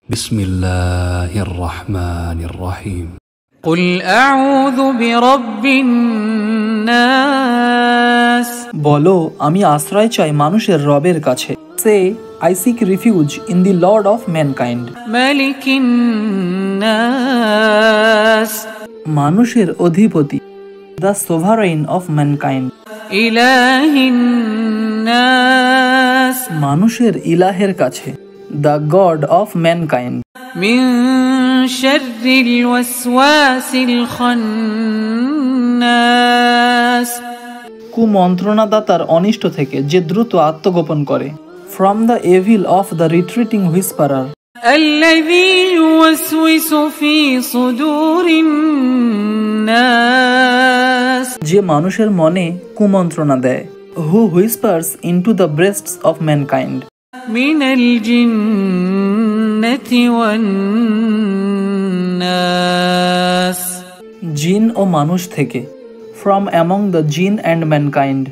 বিসমিল্লাহির রহমানির রহিম। কুল আউযু বিরাব্বিন নাস, বলো আমি আশ্রয় চাই মানুষের রবের কাছে। Say I seek refuge in the Lord of mankind. মালিকিন নাস, মানুষের অধিপতি, দ্য সোভারেইন অফ ম্যানকাইন্ড। ইলাহিন নাস, মানুষের ইলাহের কাছে, দ্য গড অফ ম্যানকাইন্ড। মিন শাররিল ওয়াসওয়াসিল খান্নাস, কুমন্ত্রণাদাতার অনিষ্ট থেকে যে দ্রুত আত্মগোপন করে। From the evil of the retreating whisperer, আল্লাযী ইউওয়াসওয়িসু ফি সুদুরিন নাস, যে মানুষের মনে কুমন্ত্রণা দেয়। Who whispers into the breasts of mankind, মিনাল জিন্নাতি ওয়ান নাস, জিন ও মানুষ থেকে। From among the jinn and mankind,